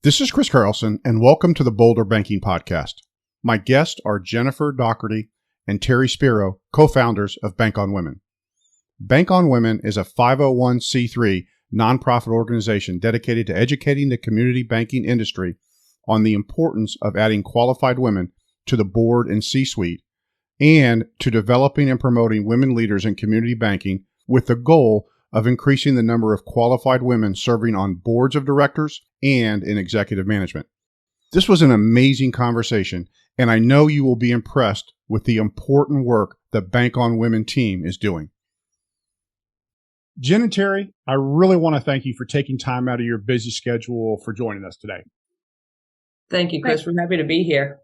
This is Chris Carlson, and welcome to the Boulder Banking Podcast. My guests are Jennifer Docherty and Terrie Spiro, co-founders of Bank on Women. Bank on Women is a 501c3 nonprofit organization dedicated to educating the community banking industry on the importance of adding qualified women to the board and C-suite, and to developing and promoting women leaders in community banking with the goal of increasing the number of qualified women serving on boards of directors and in executive management. This was an amazing conversation, and I know you will be impressed with the important work the Bank on Women team is doing. Jen and Terrie, I really want to thank you for taking time out of your busy schedule for joining us today. Thank you, Chris. We're happy to be here.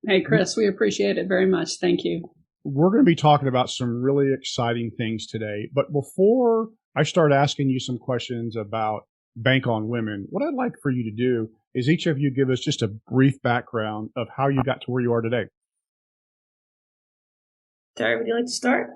Hey, Chris, we appreciate it very much. Thank you. We're going to be talking about some really exciting things today. But before I start asking you some questions about Bank on Women, what I'd like for you to do is each of you give us just a brief background of how you got to where you are today. Terrie, would you like to start?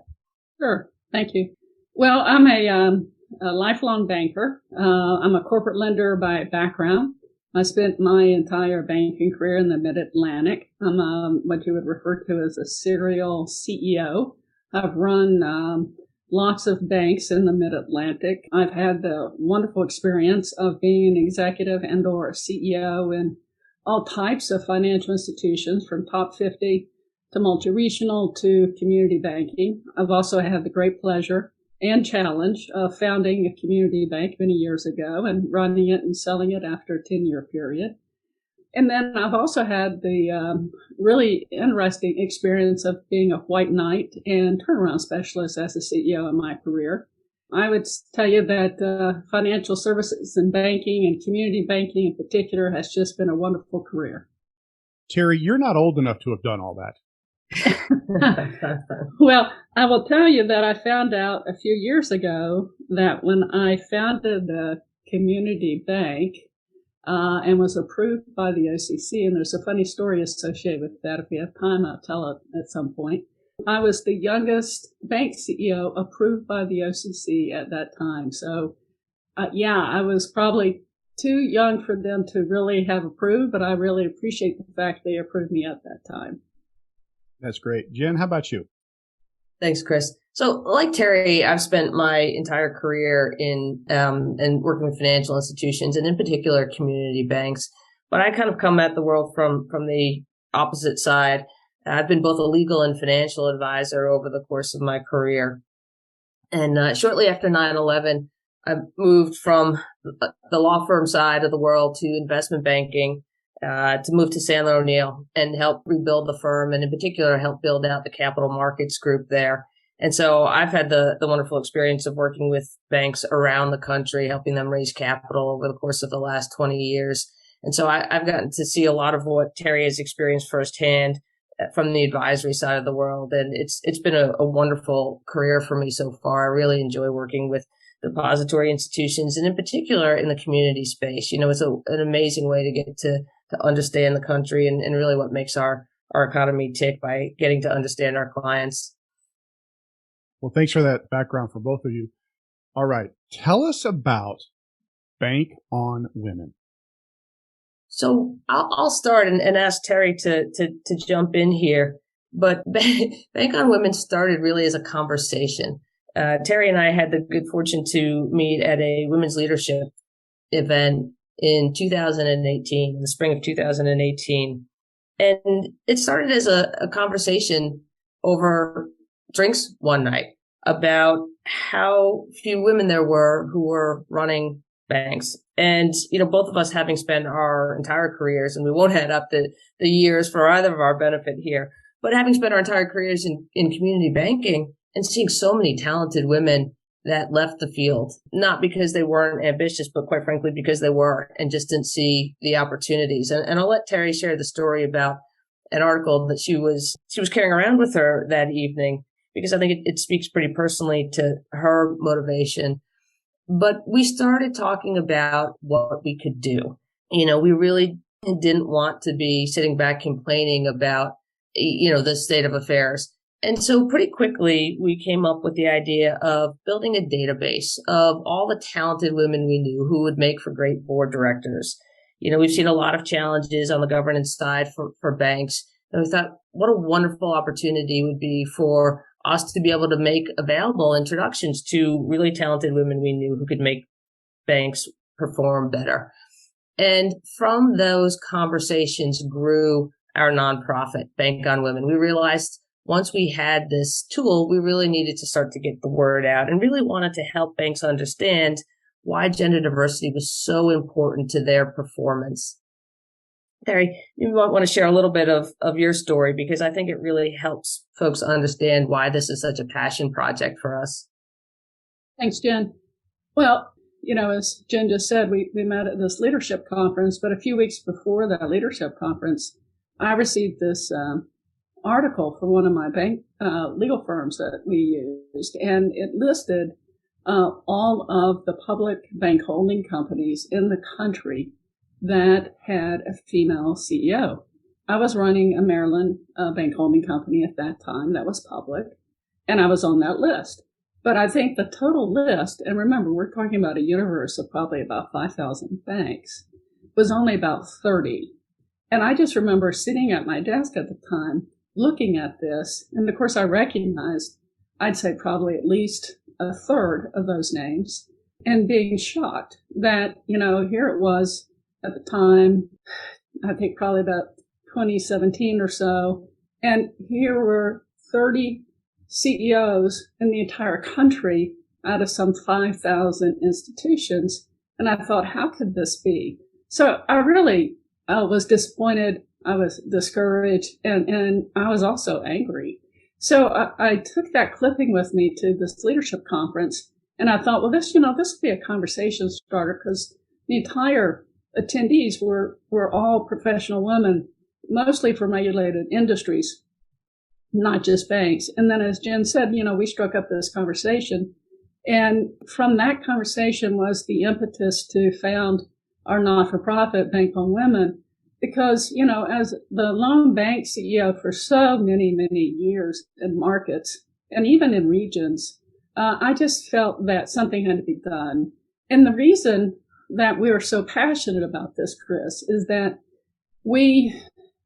Sure. Thank you. Well, I'm a lifelong banker. I'm a corporate lender by background. I spent my entire banking career in the Mid-Atlantic. I'm what you would refer to as a serial CEO. I've run lots of banks in the Mid-Atlantic. I've had the wonderful experience of being an executive and or a CEO in all types of financial institutions, from top 50 to multi-regional to community banking. I've also had the great pleasure and challenge of founding a community bank many years ago and running it and selling it after a 10-year period. And then I've also had the really interesting experience of being a white knight and turnaround specialist as a CEO in my career. I would tell you that financial services and banking and community banking in particular has just been a wonderful career. Terrie, you're not old enough to have done all that. Well, I will tell you that I found out a few years ago that when I founded the community bank and was approved by the OCC, and there's a funny story associated with that. If we have time, I'll tell it at some point. I was the youngest bank CEO approved by the OCC at that time. So, I was probably too young for them to really have approved, but I really appreciate the fact they approved me at that time. That's great. Jen, how about you? Thanks, Chris. So like Terrie, I've spent my entire career in working with financial institutions and in particular community banks. But I kind of come at the world from the opposite side. I've been both a legal and financial advisor over the course of my career. And shortly after 9/11, I moved from the law firm side of the world to investment banking. To move to Sandler O'Neill and help rebuild the firm, and in particular, help build out the capital markets group there. And so I've had the wonderful experience of working with banks around the country, helping them raise capital over the course of the last 20 years. And so I've gotten to see a lot of what Terrie has experienced firsthand from the advisory side of the world. And it's been a wonderful career for me so far. I really enjoy working with depository institutions, and in particular in the community space. You know, it's an amazing way to get to understand the country and really what makes our economy tick by getting to understand our clients. Well, thanks for that background for both of you. All right. Tell us about Bank on Women. So I'll start and ask Terrie to jump in here. But Bank on Women started really as a conversation. Terrie and I had the good fortune to meet at a women's leadership event in 2018, in the spring of 2018. And it started as a conversation over drinks one night about how few women there were who were running banks. And, you know, both of us having spent our entire careers, and we won't add up the years for either of our benefit here, but having spent our entire careers in community banking and seeing so many talented women that left the field, not because they weren't ambitious, but quite frankly, because they were and just didn't see the opportunities. And I'll let Terrie share the story about an article that she was carrying around with her that evening, because I think it speaks pretty personally to her motivation. But we started talking about what we could do. You know, we really didn't want to be sitting back complaining about, you know, the state of affairs. And so pretty quickly, we came up with the idea of building a database of all the talented women we knew who would make for great board directors. We've seen a lot of challenges on the governance side for banks. And we thought, what a wonderful opportunity would be for us to be able to make available introductions to really talented women we knew who could make banks perform better. And from those conversations grew our nonprofit, Bank on Women. We realized once we had this tool, we really needed to start to get the word out and really wanted to help banks understand why gender diversity was so important to their performance. Terrie, you might want to share a little bit of your story, because I think it really helps folks understand why this is such a passion project for us. Thanks, Jen. Well, as Jen just said, we met at this leadership conference, but a few weeks before that leadership conference, I received this article from one of my bank legal firms that we used, and it listed all of the public bank holding companies in the country that had a female CEO. I was running a Maryland bank holding company at that time that was public, and I was on that list. But I think the total list, and remember, we're talking about a universe of probably about 5,000 banks, was only about 30. And I just remember sitting at my desk at the time, looking at this, and of course I recognized, I'd say probably at least a third of those names, and being shocked that, here it was at the time, I think probably about 2017 or so, and here were 30 CEOs in the entire country out of some 5,000 institutions. And I thought, how could this be? So I really was disappointed. I was discouraged, and I was also angry. So I took that clipping with me to this leadership conference, and I thought, well, this would be a conversation starter, because the entire attendees were all professional women, mostly from regulated industries, not just banks. And then, as Jen said, we struck up this conversation. And from that conversation was the impetus to found our not-for-profit Bank on Women, because, as the lone bank CEO for so many, many years in markets and even in regions, I just felt that something had to be done. And the reason that we are so passionate about this, Chris, is that we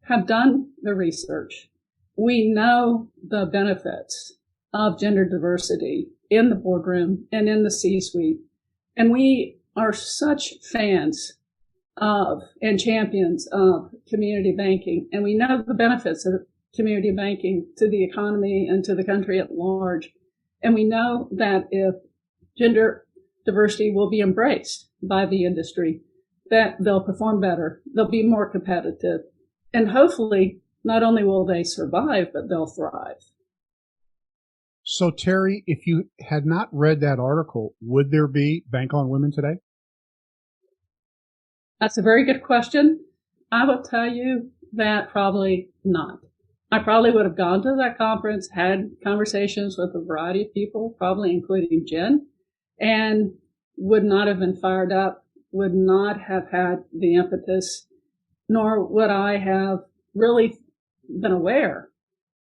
have done the research. We know the benefits of gender diversity in the boardroom and in the C-suite. And we are such fans of and champions of community banking. And we know the benefits of community banking to the economy and to the country at large. And we know that if gender diversity will be embraced by the industry, that they'll perform better, they'll be more competitive, and hopefully not only will they survive, but they'll thrive. So, Terrie, if you had not read that article, would there be Bank on Women today? That's a very good question. I will tell you that probably not. I probably would have gone to that conference, had conversations with a variety of people, probably including Jen, and would not have been fired up, would not have had the impetus, nor would I have really been aware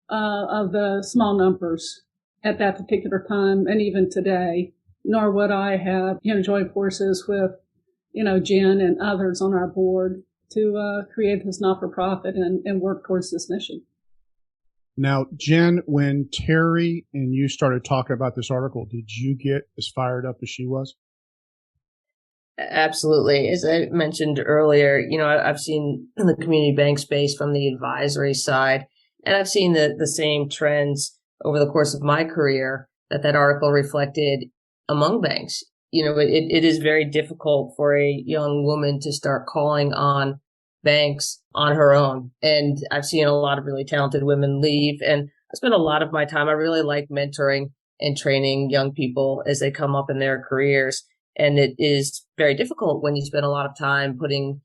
of the small numbers at that particular time and even today, nor would I have joined forces with Jen and others on our board to create this not-for-profit and work towards this mission. Now, Jen, when Terrie and you started talking about this article, did you get as fired up as she was? Absolutely. As I mentioned earlier, I've seen in the community bank space from the advisory side, and I've seen the same trends over the course of my career that article reflected among banks. It is very difficult for a young woman to start calling on banks on her own. And I've seen a lot of really talented women leave. And I spend a lot of my time, I really like mentoring and training young people as they come up in their careers. And it is very difficult when you spend a lot of time putting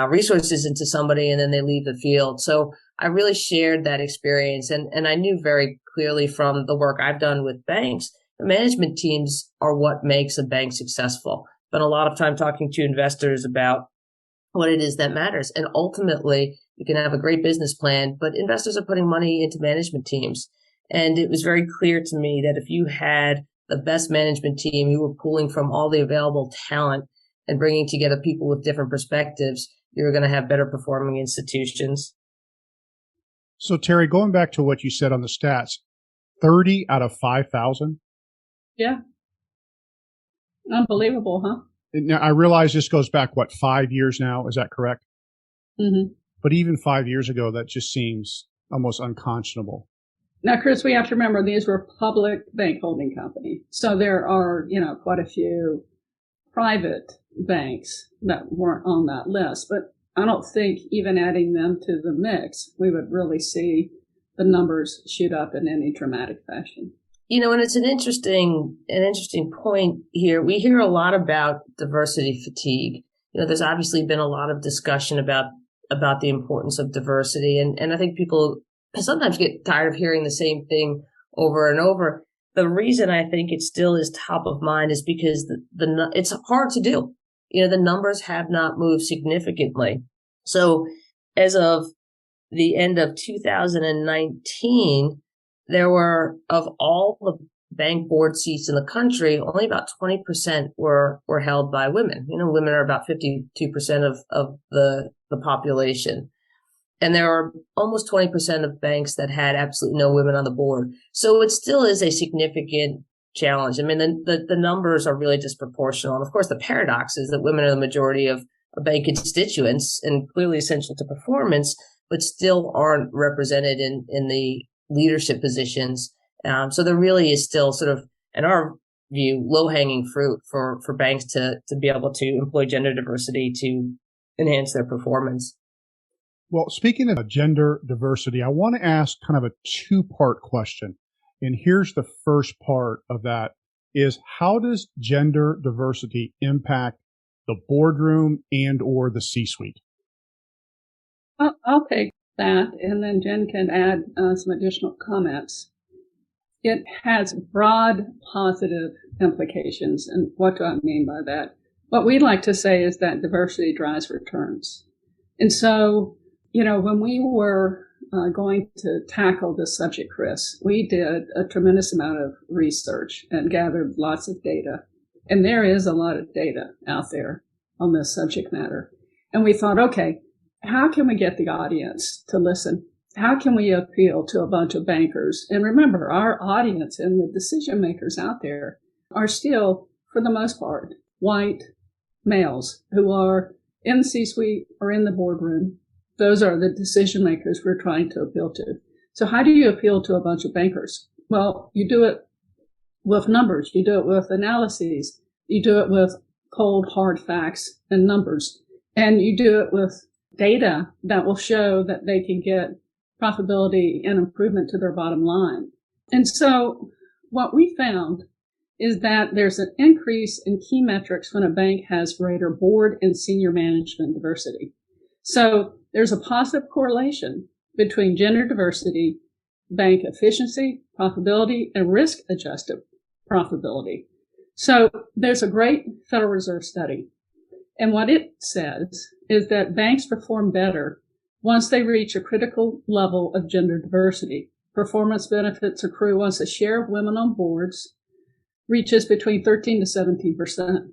resources into somebody and then they leave the field. So I really shared that experience. And I knew very clearly from the work I've done with banks, the management teams are what makes a bank successful. Spent a lot of time talking to investors about what it is that matters. And ultimately, you can have a great business plan, but investors are putting money into management teams. And it was very clear to me that if you had the best management team, you were pooling from all the available talent and bringing together people with different perspectives, you're going to have better performing institutions. So, Terrie, going back to what you said on the stats, 30 out of 5,000? Yeah. Unbelievable, huh? Now, I realize this goes back, 5 years now? Is that correct? Mm-hmm. But even 5 years ago, that just seems almost unconscionable. Now, Chris, we have to remember these were public bank holding companies. So there are, quite a few private banks that weren't on that list. But I don't think even adding them to the mix, we would really see the numbers shoot up in any dramatic fashion. And it's an interesting point here. We hear a lot about diversity fatigue. There's obviously been a lot of discussion about the importance of diversity. And I think people sometimes get tired of hearing the same thing over and over. The reason I think it still is top of mind is because it's hard to do. The numbers have not moved significantly. So as of the end of 2019, there were, of all the bank board seats in the country, only about 20% were held by women. Women are about 52% of the population. And there are almost 20% of banks that had absolutely no women on the board. So it still is a significant challenge. I mean, the numbers are really disproportional. And of course, the paradox is that women are the majority of bank constituents and clearly essential to performance, but still aren't represented in the leadership positions. So there really is still sort of, in our view, low-hanging fruit for banks to be able to employ gender diversity to enhance their performance. Well, speaking of gender diversity, I want to ask kind of a two-part question. And here's the first part of that is, how does gender diversity impact the boardroom and or the C-suite? I'll take that, and then Jen can add some additional comments. It has broad positive implications. And what do I mean by that? What we'd like to say is that diversity drives returns. And so, when we were going to tackle this subject, Chris, we did a tremendous amount of research and gathered lots of data. And there is a lot of data out there on this subject matter. And we thought, okay, how can we get the audience to listen? How can we appeal to a bunch of bankers? And remember, our audience and the decision makers out there are still, for the most part, white males who are in the C-suite or in the boardroom. Those are the decision makers we're trying to appeal to. So how do you appeal to a bunch of bankers? Well, you do it with numbers. You do it with analyses. You do it with cold, hard facts and numbers. And you do it with data that will show that they can get profitability and improvement to their bottom line. And so what we found is that there's an increase in key metrics when a bank has greater board and senior management diversity. So there's a positive correlation between gender diversity, bank efficiency, profitability, and risk-adjusted profitability. So there's a great Federal Reserve study. And what it says is that banks perform better once they reach a critical level of gender diversity. Performance benefits accrue once the share of women on boards reaches between 13 to 17%.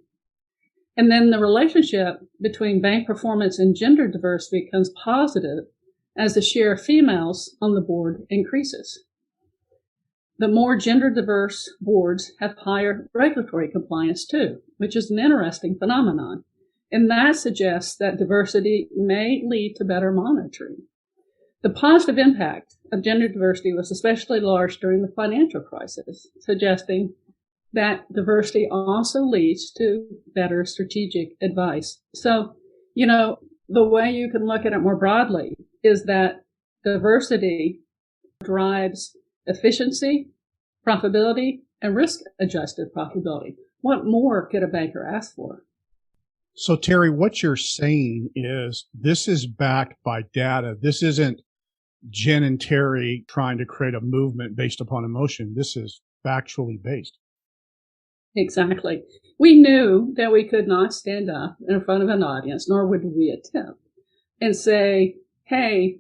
And then the relationship between bank performance and gender diversity becomes positive as the share of females on the board increases. The more gender diverse boards have higher regulatory compliance too, which is an interesting phenomenon. And that suggests that diversity may lead to better monitoring. The positive impact of gender diversity was especially large during the financial crisis, suggesting that diversity also leads to better strategic advice. So, the way you can look at it more broadly is that diversity drives efficiency, profitability, and risk-adjusted profitability. What more could a banker ask for? So, Terrie, what you're saying is this is backed by data. This isn't Jen and Terrie trying to create a movement based upon emotion. This is factually based. Exactly. We knew that we could not stand up in front of an audience, nor would we attempt, and say, hey,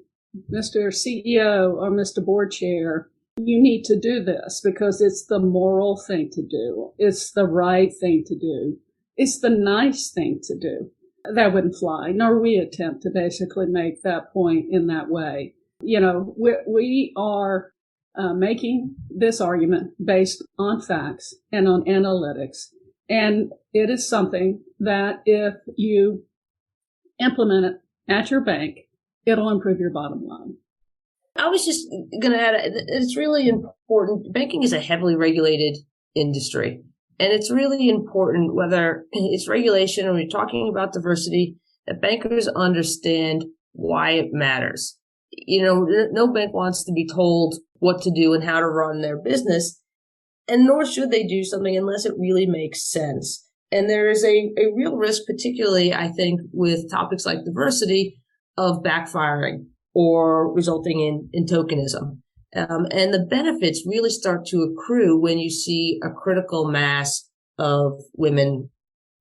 Mr. CEO or Mr. Board Chair, you need to do this because it's the moral thing to do. It's the right thing to do. It's the nice thing to do. That wouldn't fly, nor we attempt to basically make that point in that way. We are making this argument based on facts and on analytics. And it is something that if you implement it at your bank, it'll improve your bottom line. I was just going to add, it's really important. Banking is a heavily regulated industry. And it's really important, whether it's regulation or we're talking about diversity, that bankers understand why it matters. No bank wants to be told what to do and how to run their business, and nor should they do something unless it really makes sense. And there is a real risk, particularly, I think, with topics like diversity, of backfiring or resulting in tokenism. And the benefits really start to accrue when you see a critical mass of women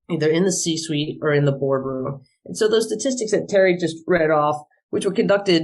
either in the C-suite or in the boardroom. And so those statistics that Terrie just read off, which were conducted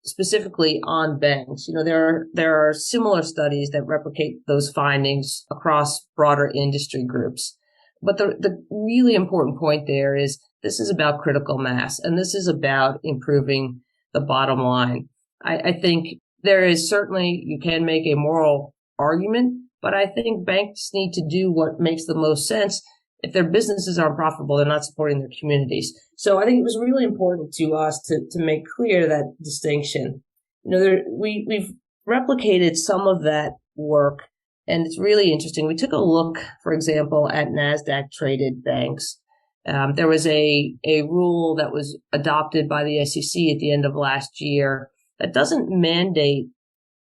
specifically on banks, there are similar studies that replicate those findings across broader industry groups. But the really important point there is this is about critical mass, and this is about improving the bottom line. I think there is certainly, you can make a moral argument, but I think banks need to do what makes the most sense. If their businesses aren't profitable, they're not supporting their communities. So I think it was really important to us to make clear that distinction. We've replicated some of that work, and it's really interesting. We took a look, for example, at NASDAQ traded banks. There was a rule that was adopted by the SEC at the end of last year that doesn't mandate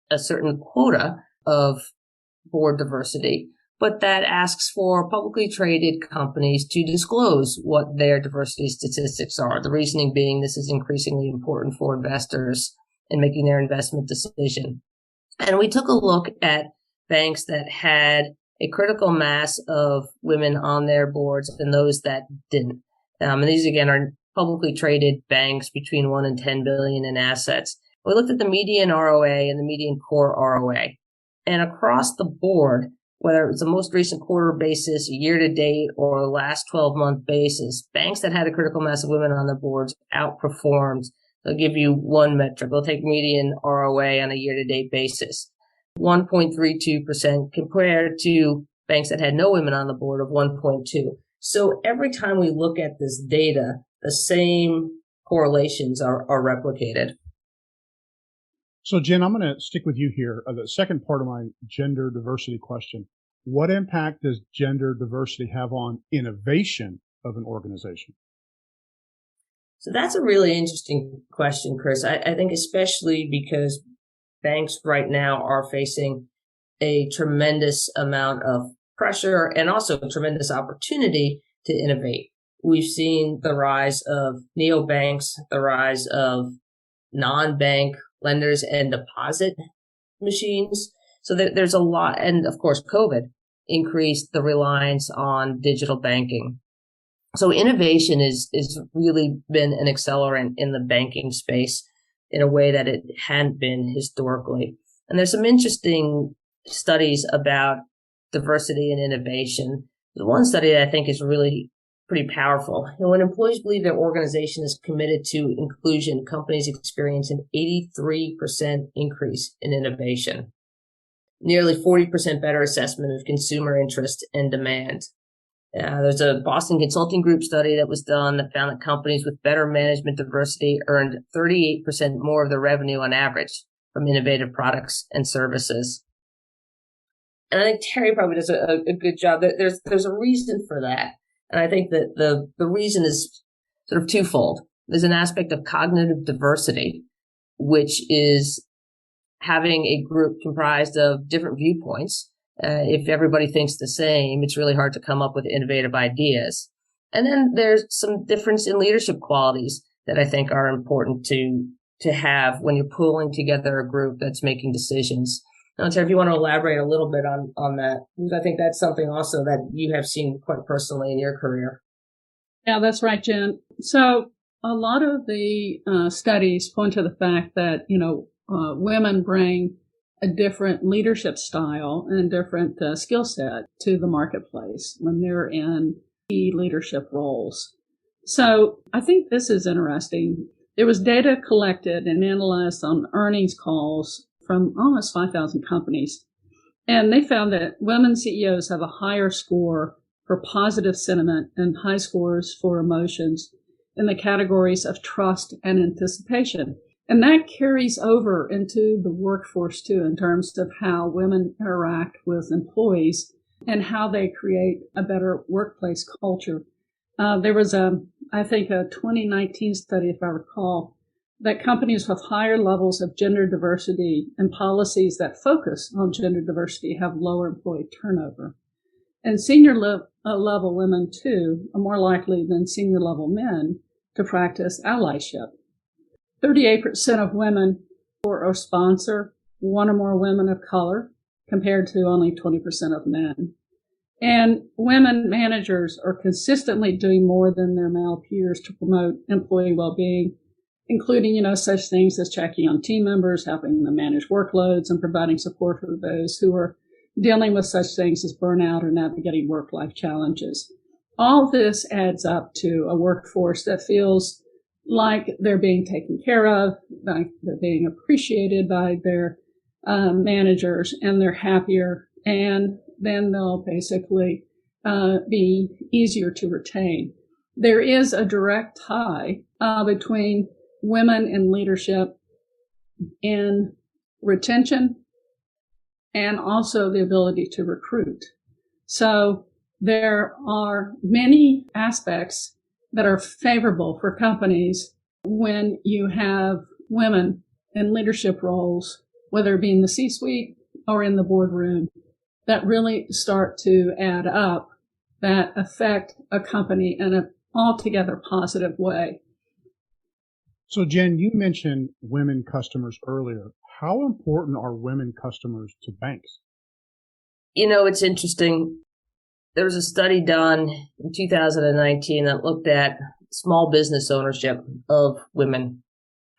a certain quota of board diversity, but that asks for publicly traded companies to disclose what their diversity statistics are. The reasoning being this is increasingly important for investors in making their investment decision. And we took a look at banks that had a critical mass of women on their boards and those that didn't. And these, again, are publicly traded banks between 1 and 10 billion in assets. We looked at the median ROA and the median core ROA. And across the board, whether it's a most recent quarter basis, year to date, or last 12-month basis, banks that had a critical mass of women on their boards outperformed. They'll give you one metric. They'll take median ROA on a year-to-date basis, 1.32% compared to banks that had no women on the board of 1.2. So every time we look at this data, the same correlations are replicated. So, Jen, I'm going to stick with you here. The second part of my gender diversity question, what impact does gender diversity have on innovation of an organization? So that's a really interesting question, Chris. I think especially because banks right now are facing a tremendous amount of pressure and also a tremendous opportunity to innovate. We've seen the rise of neobanks, the rise of non-bank lenders and deposit machines. So there's a lot. And of course, COVID increased the reliance on digital banking. So innovation is really been an accelerant in the banking space in a way that it hadn't been historically. And there's some interesting studies about diversity and innovation. The one study that I think is really pretty powerful. And when employees believe their organization is committed to inclusion, companies experience an 83% increase in innovation, nearly 40% better assessment of consumer interest and demand. There's a Boston Consulting Group study that was done that found that companies with better management diversity earned 38% more of their revenue on average from innovative products and services. And I think Terrie probably does a good job. There's a reason for that. And I think that the reason is sort of twofold. There's an aspect of cognitive diversity, which is having a group comprised of different viewpoints. If everybody thinks the same, it's really hard to come up with innovative ideas. And then there's some difference in leadership qualities that I think are important to have when you're pulling together a group that's making decisions. Now, Terrie, if you want to elaborate a little bit on that, because I think that's something also that you have seen quite personally in your career. Yeah, that's right, Jen. So a lot of the studies point to the fact that, women bring a different leadership style and different skill set to the marketplace when they're in key leadership roles. So I think this is interesting. There was data collected and analyzed on earnings calls from almost 5,000 companies. And they found that women CEOs have a higher score for positive sentiment and high scores for emotions in the categories of trust and anticipation. And that carries over into the workforce too, in terms of how women interact with employees and how they create a better workplace culture. There was I think a 2019 study, if I recall, that companies with higher levels of gender diversity and policies that focus on gender diversity have lower employee turnover. And senior level women, too, are more likely than senior level men to practice allyship. 38% of women or sponsor one or more women of color, compared to only 20% of men. And women managers are consistently doing more than their male peers to promote employee well-being, including, such things as checking on team members, helping them manage workloads, and providing support for those who are dealing with such things as burnout or navigating work-life challenges. All this adds up to a workforce that feels like they're being taken care of, like they're being appreciated by their managers, and they're happier, and then they'll basically be easier to retain. There is a direct tie between women in leadership and retention, and also the ability to recruit. So there are many aspects that are favorable for companies when you have women in leadership roles, whether it be in the C-suite or in the boardroom, that really start to add up, that affect a company in an altogether positive way. So, Jen, you mentioned women customers earlier. How important are women customers to banks? It's interesting. There was a study done in 2019 that looked at small business ownership of women.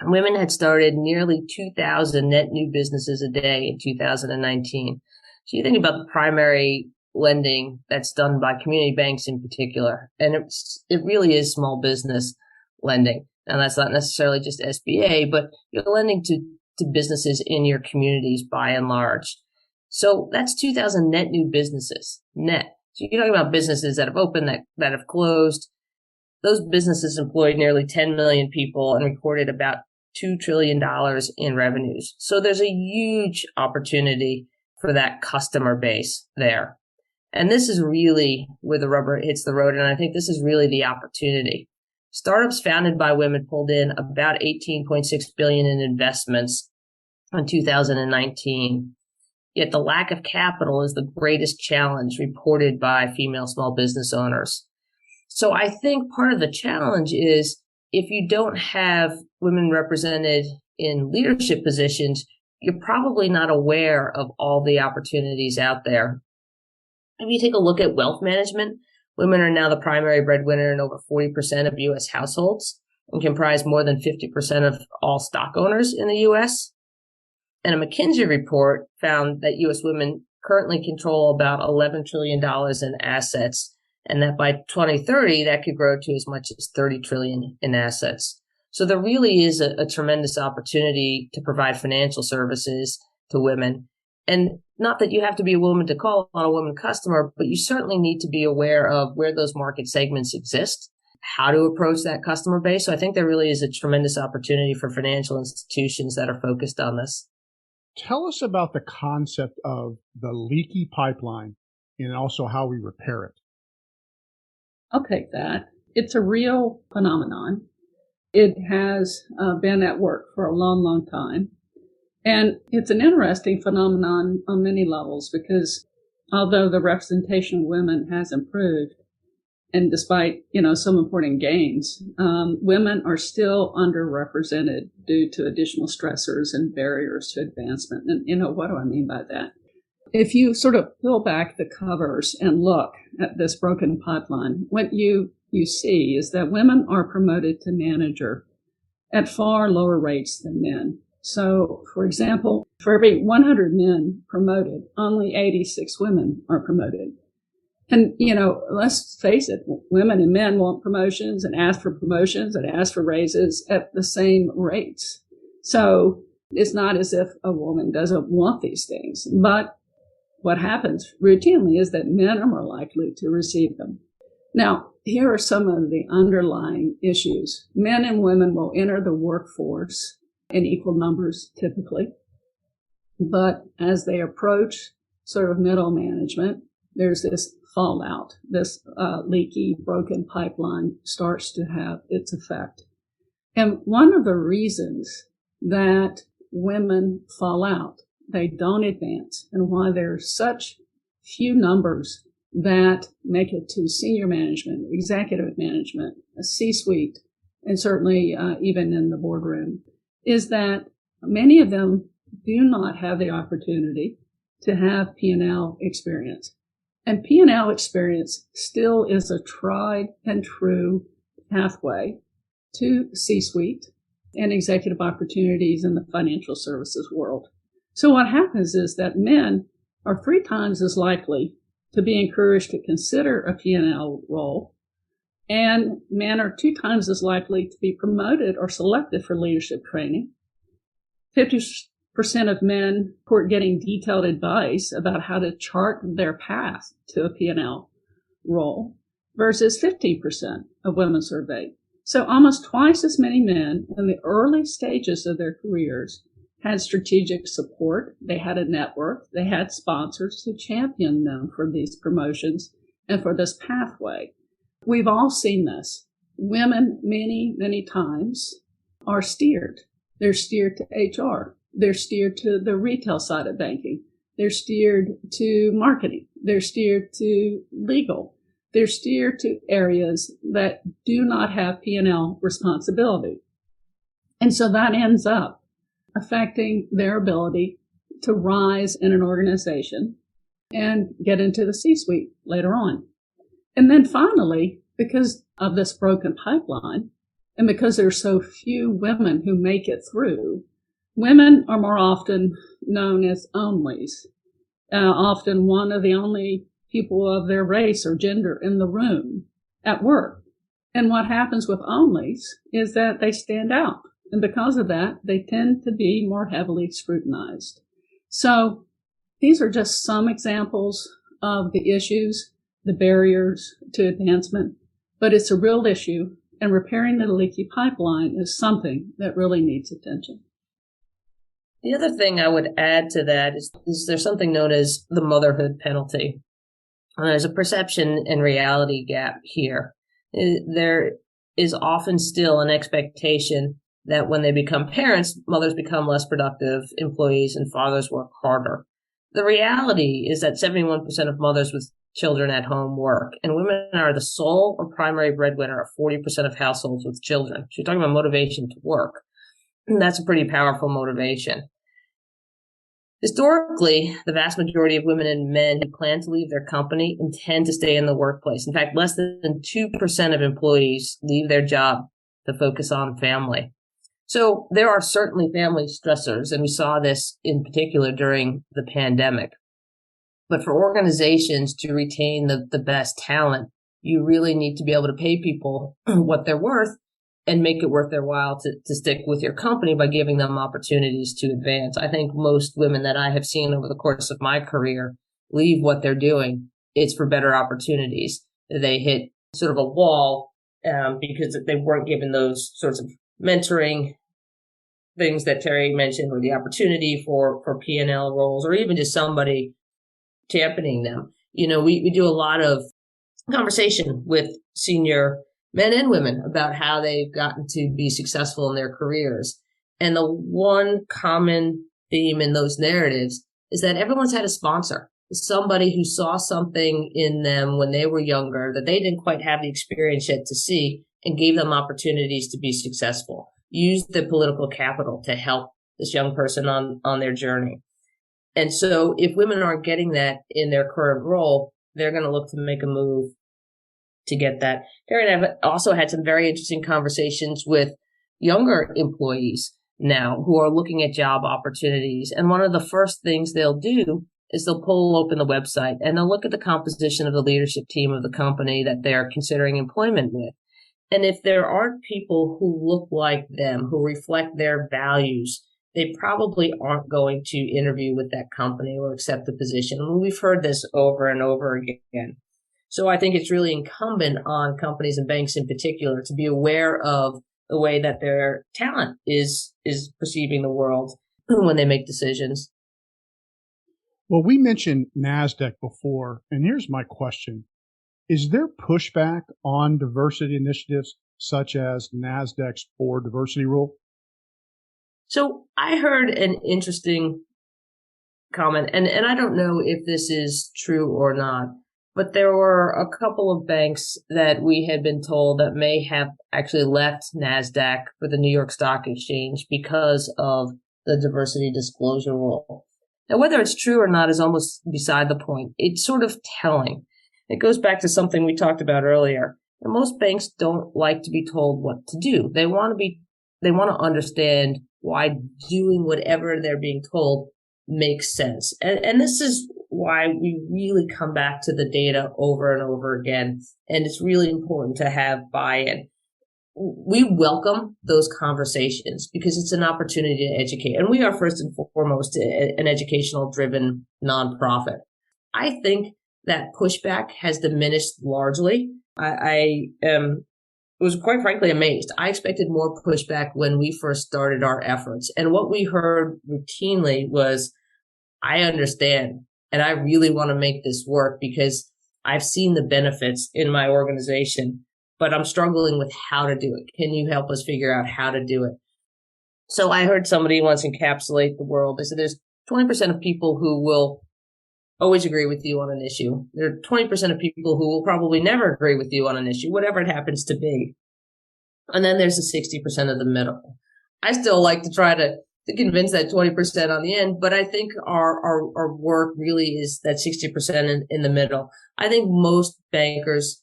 Women had started nearly 2,000 net new businesses a day in 2019. So you think about the primary lending that's done by community banks in particular, and it really is small business lending. Now, that's not necessarily just SBA, but you're lending to businesses in your communities by and large. So that's 2,000 net new businesses, net. So you're talking about businesses that have opened, that have closed. Those businesses employed nearly 10 million people and recorded about $2 trillion in revenues. So there's a huge opportunity for that customer base there. And this is really where the rubber hits the road. And I think this is really the opportunity. Startups founded by women pulled in about $18.6 billion in investments in 2019. Yet the lack of capital is the greatest challenge reported by female small business owners. So I think part of the challenge is if you don't have women represented in leadership positions, you're probably not aware of all the opportunities out there. If you take a look at wealth management, women are now the primary breadwinner in over 40% of U.S. households and comprise more than 50% of all stock owners in the U.S. And a McKinsey report found that U.S. women currently control about $11 trillion in assets, and that by 2030, that could grow to as much as $30 trillion in assets. So there really is a tremendous opportunity to provide financial services to women. And not that you have to be a woman to call on a woman customer, but you certainly need to be aware of where those market segments exist, how to approach that customer base. So I think there really is a tremendous opportunity for financial institutions that are focused on this. Tell us about the concept of the leaky pipeline and also how we repair it. I'll take that. It's a real phenomenon. It has been at work for a long, long time. And it's an interesting phenomenon on many levels because although the representation of women has improved, and despite, some important gains, women are still underrepresented due to additional stressors and barriers to advancement. And, what do I mean by that? If you sort of peel back the covers and look at this broken pipeline, what you see is that women are promoted to manager at far lower rates than men. So, for example, for every 100 men promoted, only 86 women are promoted. And, let's face it, women and men want promotions and ask for promotions and ask for raises at the same rates. So it's not as if a woman doesn't want these things. But what happens routinely is that men are more likely to receive them. Now, here are some of the underlying issues. Men and women will enter the workforce in equal numbers typically. But as they approach sort of middle management, there's this fallout. This leaky, broken pipeline starts to have its effect. And one of the reasons that women fall out, they don't advance, and why there are such few numbers that make it to senior management, executive management, a C-suite, and certainly even in the boardroom, is that many of them do not have the opportunity to have P&L experience. And P&L experience still is a tried and true pathway to C-suite and executive opportunities in the financial services world. So what happens is that men are 3 times as likely to be encouraged to consider a P&L role, and men are 2 times as likely to be promoted or selected for leadership training. 50% of men who are getting detailed advice about how to chart their path to a P&L role versus 15% of women surveyed. So almost twice as many men in the early stages of their careers had strategic support. They had a network. They had sponsors who championed them for these promotions and for this pathway. We've all seen this. Women, many, many times, are steered. They're steered to HR. They're steered to the retail side of banking. They're steered to marketing. They're steered to legal. They're steered to areas that do not have P&L responsibility. And so that ends up affecting their ability to rise in an organization and get into the C-suite later on. And then finally, because of this broken pipeline, and because there's so few women who make it through, women are more often known as onlys, often one of the only people of their race or gender in the room at work. And what happens with onlys is that they stand out. And because of that, they tend to be more heavily scrutinized. So these are just some examples of the issues, the barriers to advancement, but it's a real issue, and repairing the leaky pipeline is something that really needs attention. The other thing I would add to that is there's something known as the motherhood penalty. There's a perception and reality gap here. There is often still an expectation that when they become parents, mothers become less productive employees and fathers work harder. The reality is that 71% of mothers with children at home work, and women are the sole or primary breadwinner of 40% of households with children. So you're talking about motivation to work. And that's a pretty powerful motivation. Historically, the vast majority of women and men who plan to leave their company intend to stay in the workplace. In fact, less than 2% of employees leave their job to focus on family. So there are certainly family stressors, and we saw this in particular during the pandemic. But for organizations to retain the best talent, you really need to be able to pay people what they're worth and make it worth their while to stick with your company by giving them opportunities to advance. I think most women that I have seen over the course of my career leave what they're doing. It's for better opportunities. They hit sort of a wall because they weren't given those sorts of mentoring things that Terrie mentioned, or the opportunity for P&L roles, or even just somebody championing them. We do a lot of conversation with senior men and women about how they've gotten to be successful in their careers. And the one common theme in those narratives is that everyone's had a sponsor, somebody who saw something in them when they were younger that they didn't quite have the experience yet to see, and gave them opportunities to be successful. Use the political capital to help this young person on their journey. And so if women aren't getting that in their current role, they're going to look to make a move to get that. Terrie and I have also had some very interesting conversations with younger employees now who are looking at job opportunities. And one of the first things they'll do is they'll pull open the website and they'll look at the composition of the leadership team of the company that they're considering employment with. And if there aren't people who look like them, who reflect their values, they probably aren't going to interview with that company or accept the position. And we've heard this over and over again. So I think it's really incumbent on companies and banks in particular to be aware of the way that their talent is perceiving the world when they make decisions. Well, we mentioned NASDAQ before, and here's my question. Is there pushback on diversity initiatives such as NASDAQ's board diversity rule? So I heard an interesting comment, and I don't know if this is true or not, but there were a couple of banks that we had been told that may have actually left NASDAQ for the New York Stock Exchange because of the diversity disclosure rule. Now, whether it's true or not is almost beside the point. It's sort of telling. It goes back to something we talked about earlier. And most banks don't like to be told what to do. They want to understand why doing whatever they're being told makes sense. And this is why we really come back to the data over and over again. And it's really important to have buy-in. We welcome those conversations because it's an opportunity to educate. And we are first and foremost an educational driven nonprofit. I think that pushback has diminished largely. I was quite frankly amazed. I expected more pushback when we first started our efforts. And what we heard routinely was, I understand, and I really want to make this work because I've seen the benefits in my organization, but I'm struggling with how to do it. Can you help us figure out how to do it? So I heard somebody once encapsulate the world. They said there's 20% of people who will always agree with you on an issue. There are 20% of people who will probably never agree with you on an issue, whatever it happens to be. And then there's the 60% of the middle. I still like to try to convince that 20% on the end, but I think our work really is that 60% in the middle. I think most bankers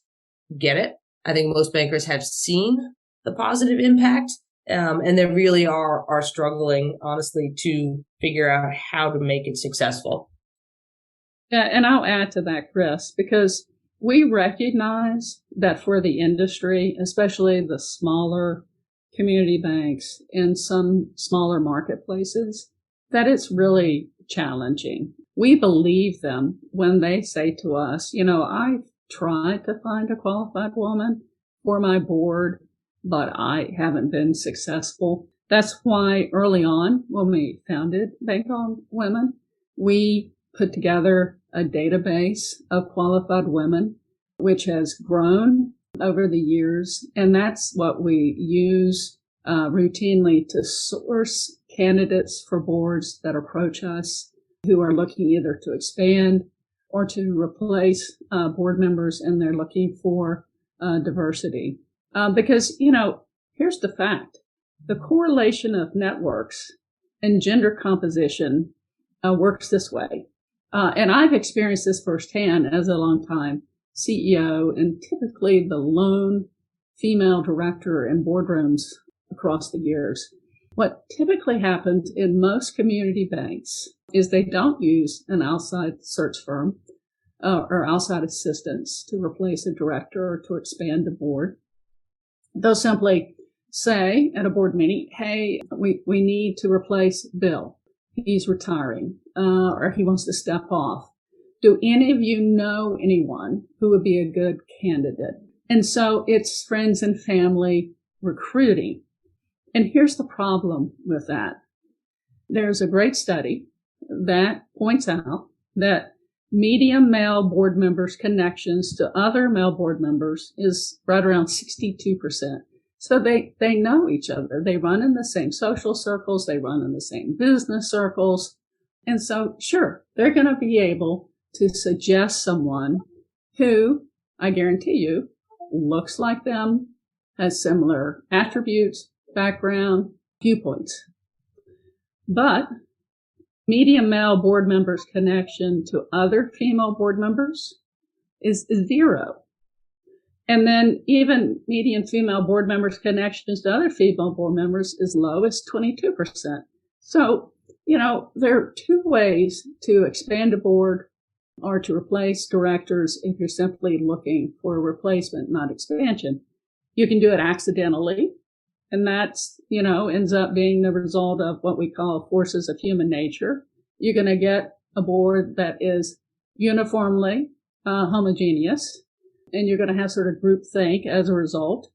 get it. I think most bankers have seen the positive impact, and they really are struggling, honestly, to figure out how to make it successful. Yeah, and I'll add to that, Chris, because we recognize that for the industry, especially the smaller community banks and some smaller marketplaces, that it's really challenging. We believe them when they say to us, I've tried to find a qualified woman for my board, but I haven't been successful. That's why early on, when we founded Bank on Women, we put together a database of qualified women, which has grown over the years. And that's what we use routinely to source candidates for boards that approach us who are looking either to expand or to replace board members, and they're looking for diversity. Because, here's the fact. The correlation of networks and gender composition works this way. And I've experienced this firsthand as a longtime CEO and typically the lone female director in boardrooms across the years. What typically happens in most community banks is they don't use an outside search firm or outside assistants to replace a director or to expand the board. They'll simply say at a board meeting, hey, we need to replace Bill. He's retiring or he wants to step off. Do any of you know anyone who would be a good candidate? And so it's friends and family recruiting. And here's the problem with that. There's a great study that points out that median male board members' connections to other male board members is right around 62%. So they know each other. They run in the same social circles. They run in the same business circles. And so, sure, they're going to be able to suggest someone who, I guarantee you, looks like them, has similar attributes, background, viewpoints. But median male board members' connection to other female board members is 0. And then even median female board members' connections to other female board members is low as 22%. So there are two ways to expand a board or to replace directors if you're simply looking for a replacement, not expansion. You can do it accidentally, and that's, ends up being the result of what we call forces of human nature. You're going to get a board that is uniformly homogeneous, and you're going to have sort of groupthink as a result.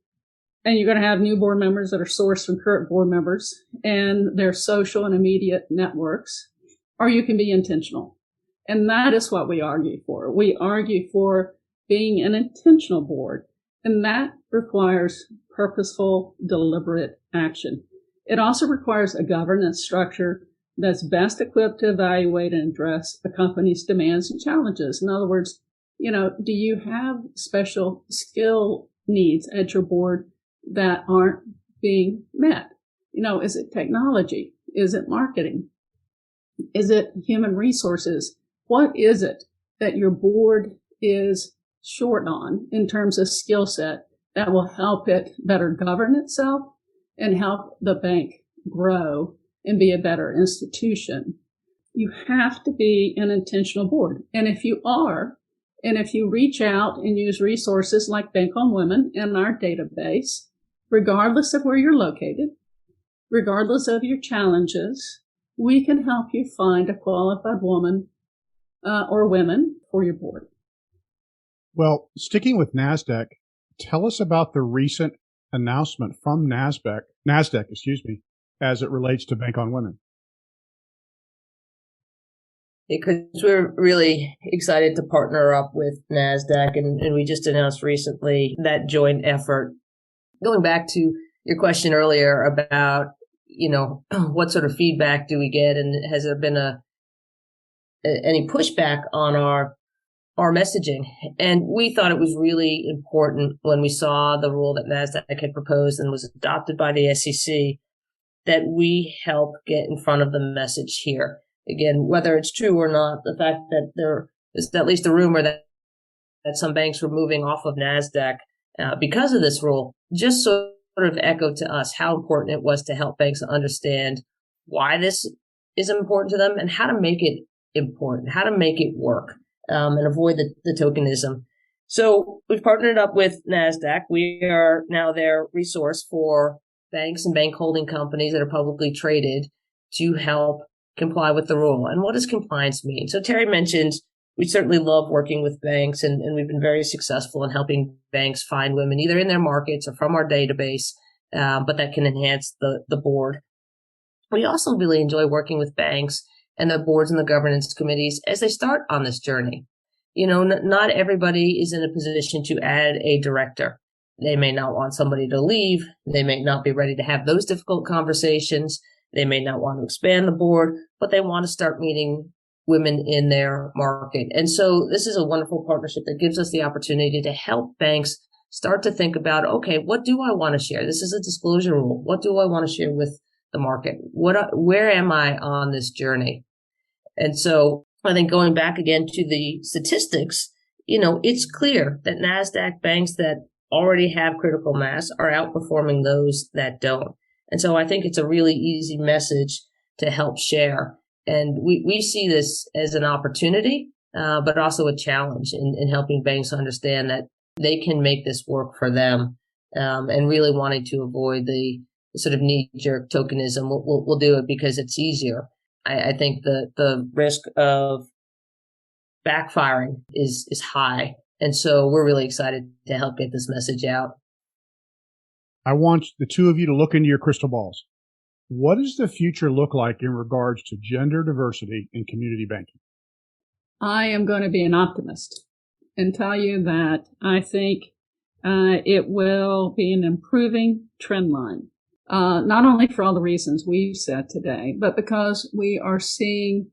And you're going to have new board members that are sourced from current board members and their social and immediate networks, or you can be intentional. And that is what we argue for. We argue for being an intentional board, and that requires purposeful, deliberate action. It also requires a governance structure that's best equipped to evaluate and address a company's demands and challenges. In other words, do you have special skill needs at your board that aren't being met? Is it technology? Is it marketing? Is it human resources? What is it that your board is short on in terms of skill set that will help it better govern itself and help the bank grow and be a better institution? You have to be an intentional board. And if you are, and if you reach out and use resources like Bank on Women in our database, regardless of where you're located, regardless of your challenges, we can help you find a qualified woman or women for your board. Well, sticking with NASDAQ, tell us about the recent announcement from NASDAQ, as it relates to Bank on Women. Because we're really excited to partner up with NASDAQ, and we just announced recently that joint effort. Going back to your question earlier about, what sort of feedback do we get, and has there been any pushback on our messaging? And we thought it was really important when we saw the rule that NASDAQ had proposed and was adopted by the SEC that we help get in front of the message here. Again, whether it's true or not, the fact that there is at least a rumor that some banks were moving off of NASDAQ because of this rule just sort of echoed to us how important it was to help banks understand why this is important to them and how to make it important, how to make it work, and avoid the tokenism. So we've partnered up with NASDAQ. We are now their resource for banks and bank holding companies that are publicly traded to help comply with the rule. And what does compliance mean? So Terrie mentioned we certainly love working with banks, and we've been very successful in helping banks find women either in their markets or from our database, but that can enhance the board. We also really enjoy working with banks and the boards and the governance committees as they start on this journey. Not everybody is in a position to add a director. They may not want somebody to leave. They may not be ready to have those difficult conversations. They may not want to expand the board, but they want to start meeting women in their market. And so this is a wonderful partnership that gives us the opportunity to help banks start to think about, okay, what do I want to share? This is a disclosure rule. What do I want to share with the market? Where am I on this journey? And so I think going back again to the statistics, it's clear that NASDAQ banks that already have critical mass are outperforming those that don't. And so I think it's a really easy message to help share. And we see this as an opportunity, but also a challenge in helping banks understand that they can make this work for them, and really wanting to avoid the sort of knee-jerk tokenism. We'll do it because it's easier. I think the risk of backfiring is high. And so we're really excited to help get this message out. I want the two of you to look into your crystal balls. What does the future look like in regards to gender diversity in community banking? I am going to be an optimist and tell you that I think it will be an improving trend line, not only for all the reasons we've said today, but because we are seeing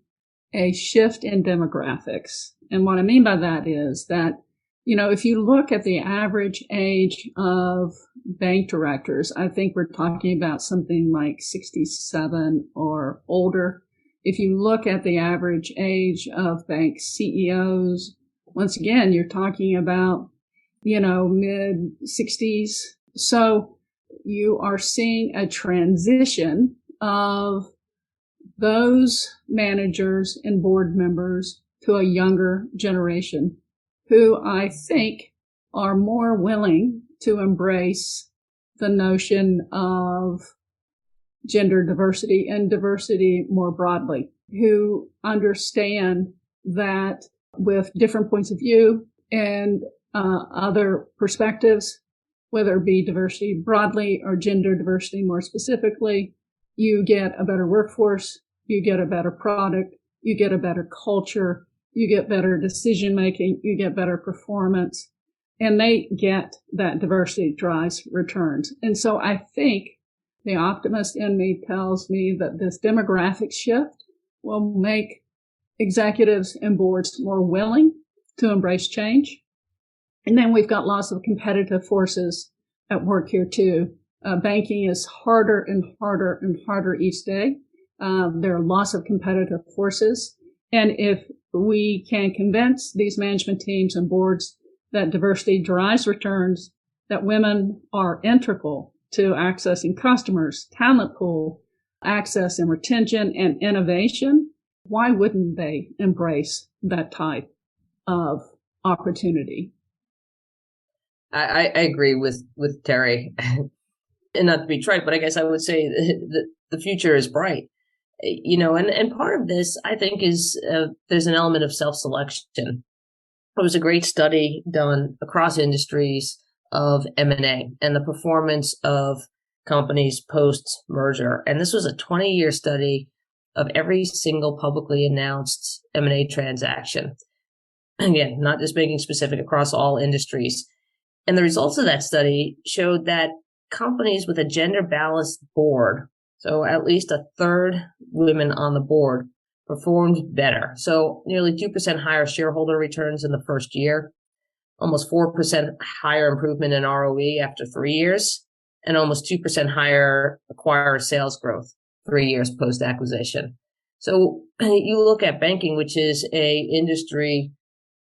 a shift in demographics. And what I mean by that is that, if you look at the average age of bank directors, I think we're talking about something like 67 or older. If you look at the average age of bank CEOs, once again, you're talking about, mid 60s. So you are seeing a transition of those managers and board members to a younger generation who I think are more willing to embrace the notion of gender diversity and diversity more broadly, who understand that with different points of view and other perspectives, whether it be diversity broadly or gender diversity more specifically, you get a better workforce, you get a better product, you get a better culture, you get better decision making, you get better performance, and they get that diversity drives returns. And so I think the optimist in me tells me that this demographic shift will make executives and boards more willing to embrace change. And then we've got lots of competitive forces at work here too. Banking is harder and harder and harder each day. There are lots of competitive forces. And if we can convince these management teams and boards that diversity drives returns, that women are integral to accessing customers, talent pool, access and retention and innovation, why wouldn't they embrace that type of opportunity? I agree with Terrie. And not to be trite, but I guess I would say that the future is bright. And part of this, I think, is there's an element of self-selection. There was a great study done across industries of M&A and the performance of companies post-merger. And this was a 20-year study of every single publicly announced M&A transaction. Again, not just making specific across all industries. And the results of that study showed that companies with a gender-balanced board, so at least a third women on the board, performed better. So nearly 2% higher shareholder returns in the first year, almost 4% higher improvement in ROE after 3 years, and almost 2% higher acquirer sales growth 3 years post-acquisition. So you look at banking, which is a industry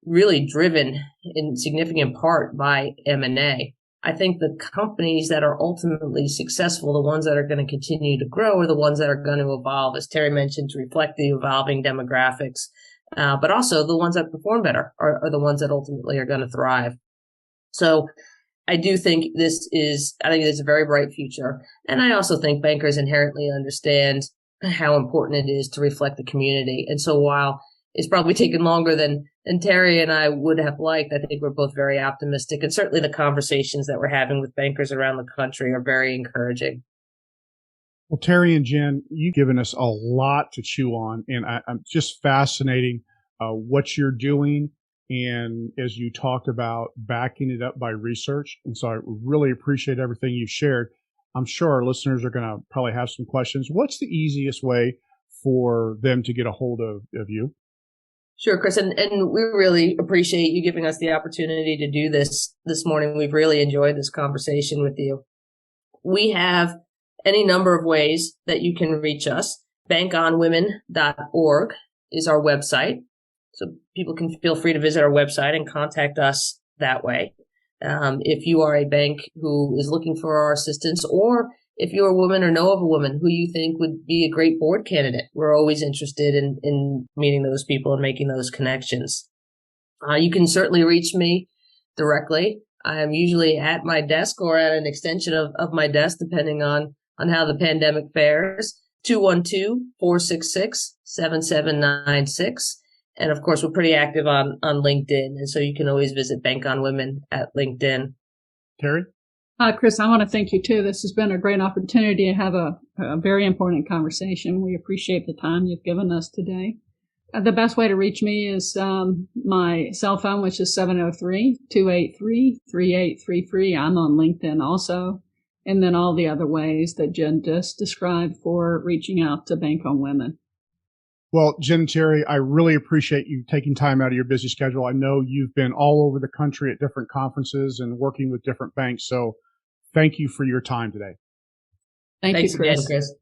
really driven in significant part by M&A. I think the companies that are ultimately successful, the ones that are going to continue to grow, are the ones that are going to evolve, as Terrie mentioned, to reflect the evolving demographics. But also the ones that perform better are the ones that ultimately are going to thrive. So I do think this is a very bright future. And I also think bankers inherently understand how important it is to reflect the community. And so while it's probably taken longer than Terrie and I would have liked, I think we're both very optimistic. And certainly the conversations that we're having with bankers around the country are very encouraging. Well, Terrie and Jen, you've given us a lot to chew on, and I'm just fascinating what you're doing. And as you talked about, backing it up by research. And so I really appreciate everything you've shared. I'm sure our listeners are going to probably have some questions. What's the easiest way for them to get a hold of you? Sure, Chris. And we really appreciate you giving us the opportunity to do this morning. We've really enjoyed this conversation with you. We have any number of ways that you can reach us. bankonwomen.org is our website. So people can feel free to visit our website and contact us that way. If you are a bank who is looking for our assistance, or if you're a woman or know of a woman who you think would be a great board candidate, we're always interested in meeting those people and making those connections. You can certainly reach me directly. I am usually at my desk or at an extension of my desk, depending on how the pandemic fares. 212-466-7796. And of course, we're pretty active on LinkedIn. And so you can always visit Bank on Women at LinkedIn. Terrie? Chris, I want to thank you too. This has been a great opportunity to have a very important conversation. We appreciate the time you've given us today. The best way to reach me is my cell phone, which is 703-283-3833. I'm on LinkedIn also. And then all the other ways that Jen just described for reaching out to Bank on Women. Well, Jen and Terrie, I really appreciate you taking time out of your busy schedule. I know you've been all over the country at different conferences and working with different banks. So thank you for your time today. Thanks you, Chris. Again, Chris.